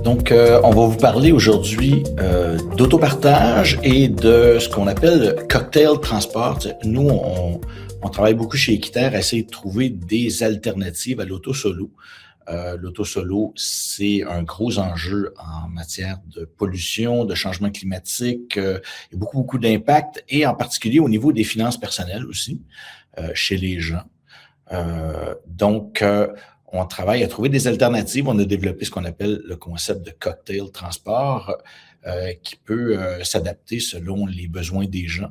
On va vous parler aujourd'hui d'autopartage et de ce qu'on appelle le cocktail transport. Nous, on travaille beaucoup chez Équiterre à essayer de trouver des alternatives à l'auto-solo. L'auto-solo, c'est un gros enjeu en matière de pollution, de changement climatique, et beaucoup d'impact, et en particulier au niveau des finances personnelles aussi, chez les gens. On travaille à trouver des alternatives. On a développé ce qu'on appelle le concept de cocktail transport qui peut s'adapter selon les besoins des gens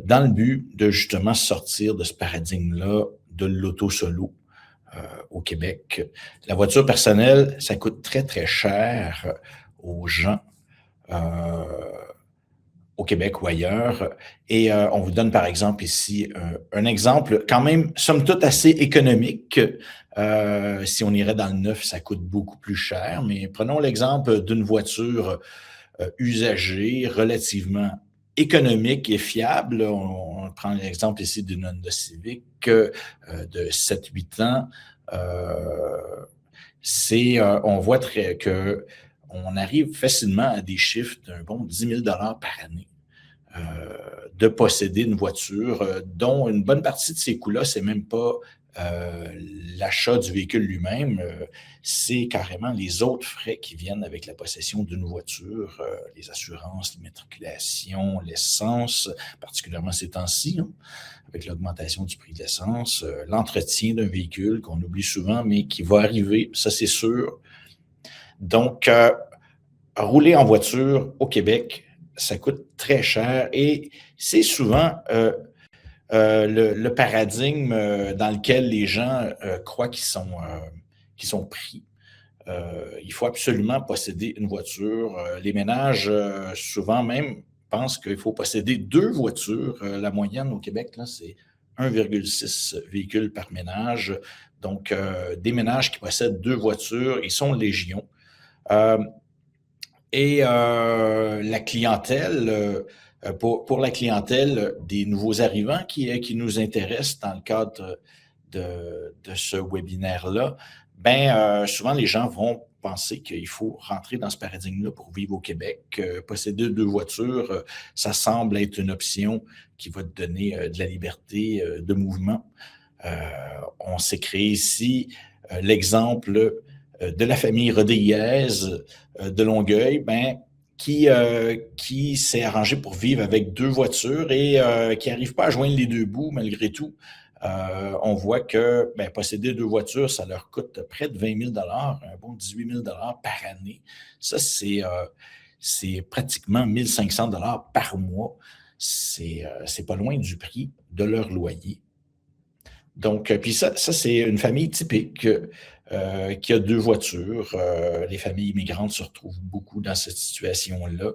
dans le but de justement sortir de ce paradigme-là de l'auto-solo au Québec. La voiture personnelle, ça coûte très cher aux gens au Québec ou ailleurs. Et on vous donne par exemple ici un exemple quand même, somme toute, assez économique. Si on irait dans le neuf, ça coûte beaucoup plus cher. Mais prenons l'exemple d'une voiture usagée, relativement économique et fiable. On prend l'exemple ici d'une Honda Civic de 7-8 ans. On voit que on arrive facilement à des chiffres d'un bon 10 000 $ par année de posséder une voiture, dont une bonne partie de ces coûts-là, c'est même pas l'achat du véhicule lui-même, c'est carrément les autres frais qui viennent avec la possession d'une voiture, les assurances, l'immatriculation, l'essence, particulièrement ces temps-ci, hein, avec l'augmentation du prix de l'essence, l'entretien d'un véhicule qu'on oublie souvent, mais qui va arriver, ça c'est sûr. Donc, rouler en voiture au Québec, ça coûte très cher et c'est souvent le paradigme dans lequel les gens croient qu'ils sont pris. Il faut absolument posséder une voiture. Les ménages, souvent même, pensent qu'il faut posséder 2 voitures. La moyenne au Québec, là, c'est 1,6 véhicules par ménage. Donc, des ménages qui possèdent 2 voitures, ils sont légion. La clientèle, pour la clientèle des nouveaux arrivants qui nous intéressent dans le cadre de ce webinaire-là, souvent les gens vont penser qu'il faut rentrer dans ce paradigme-là pour vivre au Québec. Posséder 2 voitures, ça semble être une option qui va te donner de la liberté de mouvement. On s'est créé ici l'exemple de la famille Rodriguez de Longueuil, qui s'est arrangé pour vivre avec 2 voitures et qui n'arrive pas à joindre les 2 bouts malgré tout. On voit que posséder 2 voitures, ça leur coûte près de 20 000 $, un bon 18 000 $ par année. Ça, c'est pratiquement 1 500 $ par mois. C'est pas loin du prix de leur loyer. Donc, puis ça c'est une famille typique qui a 2 voitures. Les familles immigrantes se retrouvent beaucoup dans cette situation-là,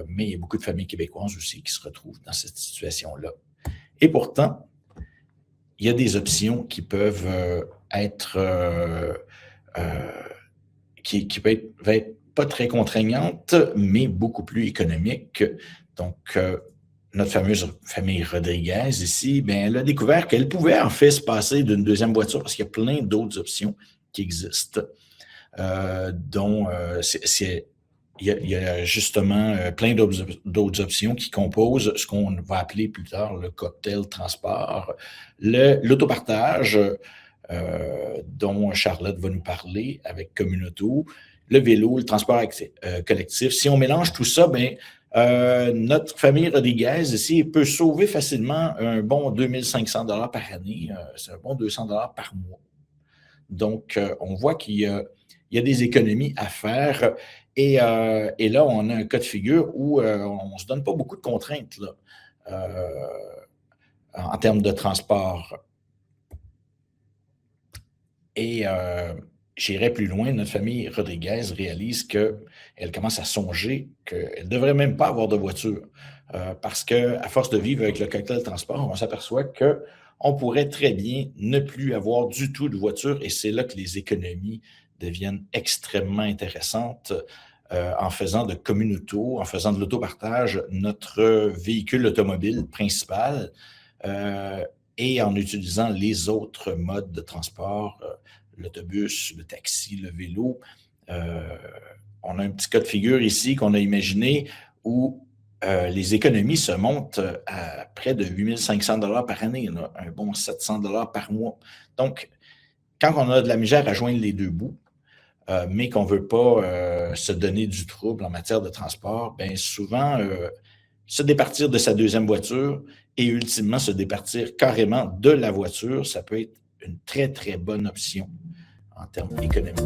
mais il y a beaucoup de familles québécoises aussi qui se retrouvent dans cette situation-là. Et pourtant, il y a des options qui peuvent être qui peuvent être pas très contraignantes, mais beaucoup plus économiques. Donc, notre fameuse famille Rodriguez ici, elle a découvert qu'elle pouvait en fait se passer d'une 2e voiture parce qu'il y a plein d'autres options qui existent, il y a justement plein d'autres options qui composent ce qu'on va appeler plus tard le cocktail transport, l'autopartage, dont Charlotte va nous parler avec Communauto, le vélo, le transport collectif. Si on mélange tout ça, notre famille Rodriguez ici peut sauver facilement un bon 2 500 $ par année. C'est un bon 200 $ par mois. Donc, on voit qu'il y a des économies à faire. Et là, on a un cas de figure où on ne se donne pas beaucoup de contraintes là, en termes de transport. Et j'irai plus loin, notre famille Rodriguez réalise qu'elle commence à songer qu'elle ne devrait même pas avoir de voiture. Parce qu'à force de vivre avec le cocktail transport, on s'aperçoit qu'on pourrait très bien ne plus avoir du tout de voiture et c'est là que les économies deviennent extrêmement intéressantes en faisant de Communauto, en faisant de l'autopartage notre véhicule automobile principal et en utilisant les autres modes de transport, l'autobus, le taxi, le vélo, On a un petit cas de figure ici qu'on a imaginé où les économies se montent à près de 8 500 $ par année, là, un bon 700 $ par mois. Donc, quand on a de la misère à joindre les deux bouts, mais qu'on ne veut pas se donner du trouble en matière de transport, bien souvent, se départir de sa deuxième voiture et ultimement se départir carrément de la voiture, ça peut être une très, très bonne option en termes économiques.